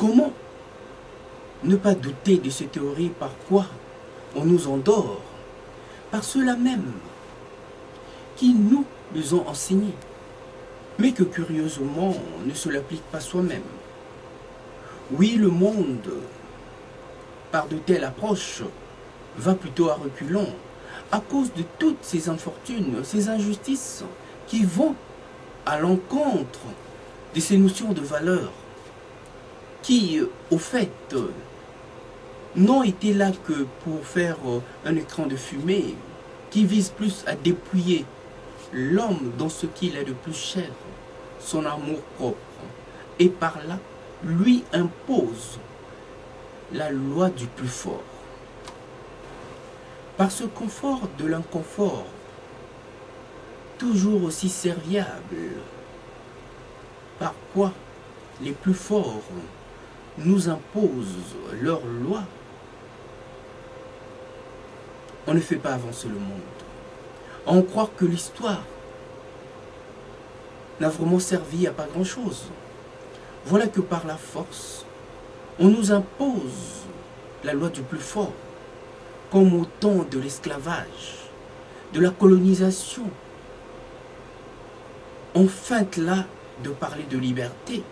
Comment ne pas douter de ces théories par quoi on nous endort, par ceux-là même qui nous les ont enseignés, mais que curieusement on ne se l'applique pas soi-même. Oui, le monde, par de telles approches, va plutôt à reculons, à cause de toutes ces infortunes, ces injustices qui vont à l'encontre de ces notions de valeur, qui, au fait, n'ont été là que pour faire un écran de fumée, qui vise plus à dépouiller l'homme dans ce qu'il a de plus cher, son amour propre, et par là, lui impose la loi du plus fort. Par ce confort de l'inconfort, toujours aussi serviable, par quoi les plus forts nous imposent leurs lois, on ne fait pas avancer le monde. On croit que l'histoire n'a vraiment servi à pas grand-chose. Voilà que par la force, on nous impose la loi du plus fort, comme au temps de l'esclavage, de la colonisation. On feinte là de parler de liberté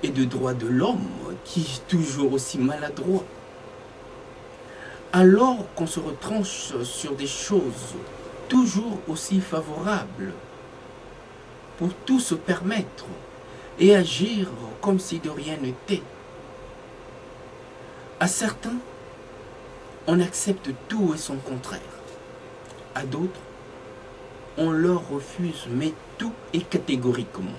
et de droits de l'homme, qui est toujours aussi maladroit. Alors qu'on se retranche sur des choses toujours aussi favorables pour tout se permettre et agir comme si de rien n'était. À certains, on accepte tout et son contraire. À d'autres, on leur refuse, mais tout et catégoriquement.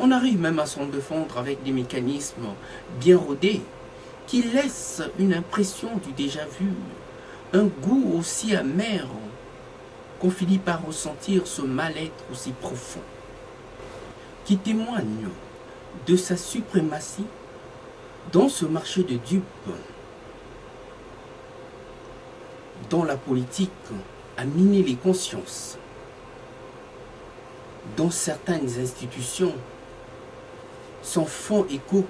On arrive même à s'en défendre avec des mécanismes bien rodés qui laissent une impression du déjà-vu, un goût aussi amer qu'on finit par ressentir ce mal-être aussi profond, qui témoigne de sa suprématie dans ce marché de dupes, dont la politique a miné les consciences, dont certaines institutions s'en font écho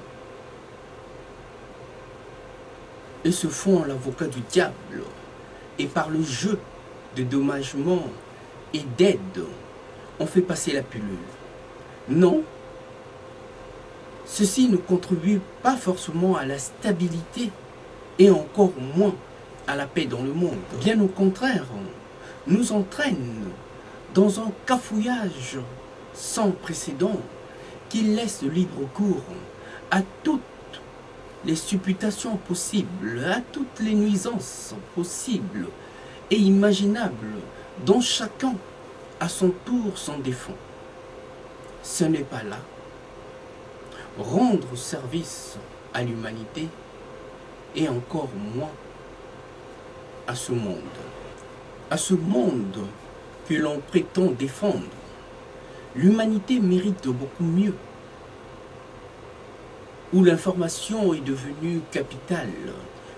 et se font l'avocat du diable, et par le jeu de dommagement et d'aide, on fait passer la pilule. Non, ceci ne contribue pas forcément à la stabilité et encore moins à la paix dans le monde. Bien au contraire, nous entraîne dans un cafouillage sans précédent qui laisse libre cours à toutes les supputations possibles, à toutes les nuisances possibles et imaginables dont chacun à son tour s'en défend. Ce n'est pas là rendre service à l'humanité et encore moins à ce monde. À ce monde que l'on prétend défendre, l'humanité mérite beaucoup mieux, où l'information est devenue capitale,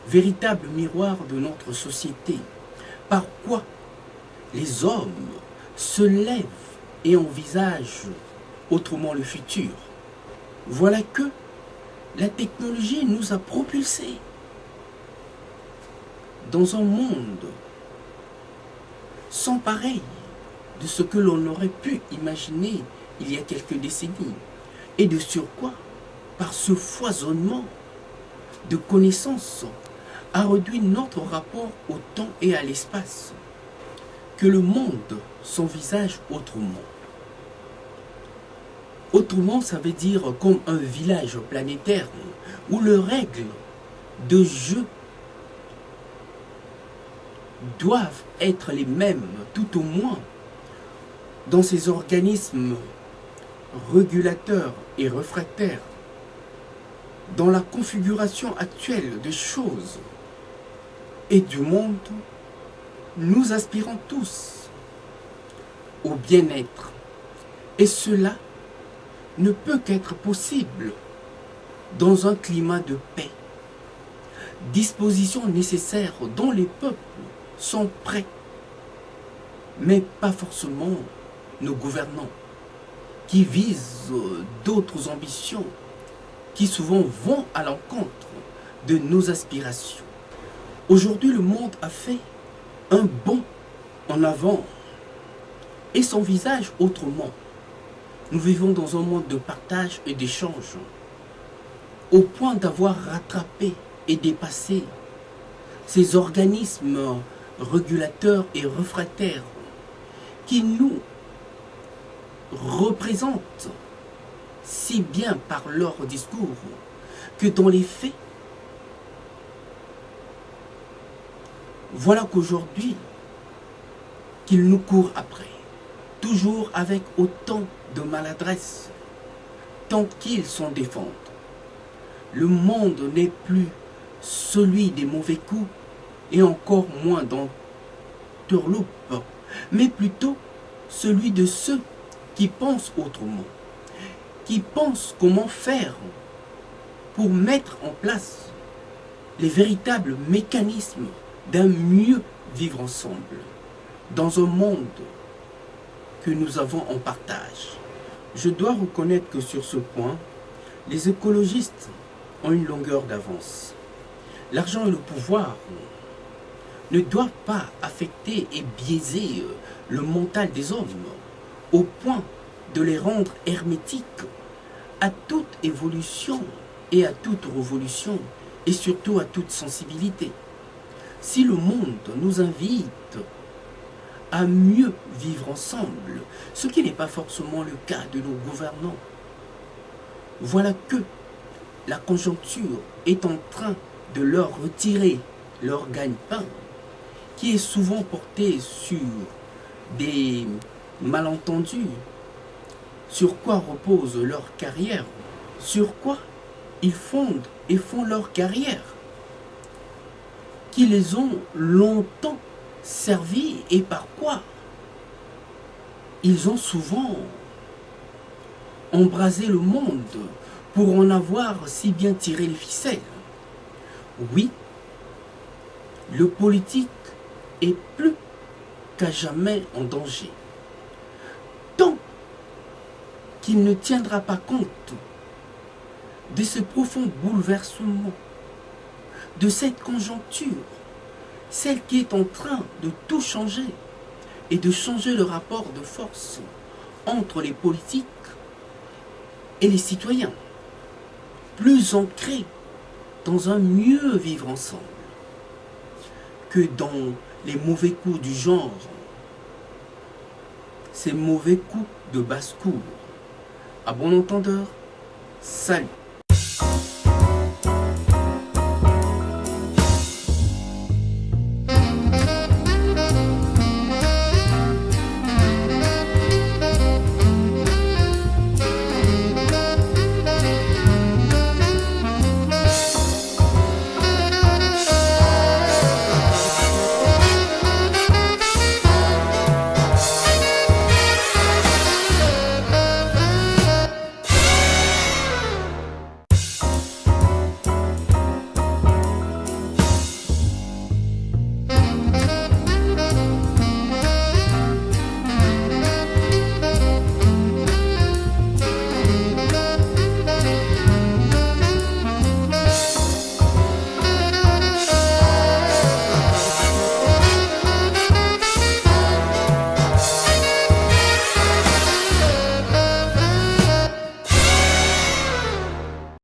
véritable miroir de notre société, par quoi les hommes se lèvent et envisagent autrement le futur. Voilà que la technologie nous a propulsés dans un monde sans pareil de ce que l'on aurait pu imaginer il y a quelques décennies. Et de surcroît, par ce foisonnement de connaissances, a réduit notre rapport au temps et à l'espace, que le monde s'envisage autrement. Autrement, ça veut dire comme un village planétaire où les règles de jeu doivent être les mêmes, tout au moins, dans ces organismes régulateurs et réfractaires, dans la configuration actuelle des choses et du monde, nous aspirons tous au bien-être. Et cela ne peut qu'être possible dans un climat de paix, dispositions nécessaires dont les peuples sont prêts, mais pas forcément nos gouvernants, qui visent d'autres ambitions qui souvent vont à l'encontre de nos aspirations. Aujourd'hui, le monde a fait un bond en avant et s'envisage autrement. Nous vivons dans un monde de partage et d'échange, au point d'avoir rattrapé et dépassé ces organismes régulateurs et réfractaires qui nous représentent si bien par leur discours que dans les faits, voilà qu'aujourd'hui, qu'ils nous courent après, toujours avec autant de maladresse, tant qu'ils s'en défendent. Le monde n'est plus celui des mauvais coups, et encore moins d'entourloupe, mais plutôt celui de ceux qui pensent autrement, qui pensent comment faire pour mettre en place les véritables mécanismes d'un mieux vivre ensemble, dans un monde que nous avons en partage. Je dois reconnaître que sur ce point, les écologistes ont une longueur d'avance. L'argent et le pouvoir ne doivent pas affecter et biaiser le mental des hommes au point de les rendre hermétiques à toute évolution et à toute révolution et surtout à toute sensibilité. Si le monde nous invite à mieux vivre ensemble, ce qui n'est pas forcément le cas de nos gouvernants, voilà que la conjoncture est en train de leur retirer leur gagne-pain, qui est souvent porté sur des malentendus, sur quoi repose leur carrière, sur quoi ils fondent et font leur carrière, qui les ont longtemps servis et par quoi ils ont souvent embrasé le monde pour en avoir si bien tiré les ficelles. Oui, le politique est plus qu'à jamais en danger, tant qu'il ne tiendra pas compte de ce profond bouleversement, de cette conjoncture, celle qui est en train de tout changer et de changer le rapport de force entre les politiques et les citoyens, plus ancrés dans un mieux vivre ensemble que dans les mauvais coups du genre, ces mauvais coups de basse-cour. À bon entendeur, salut.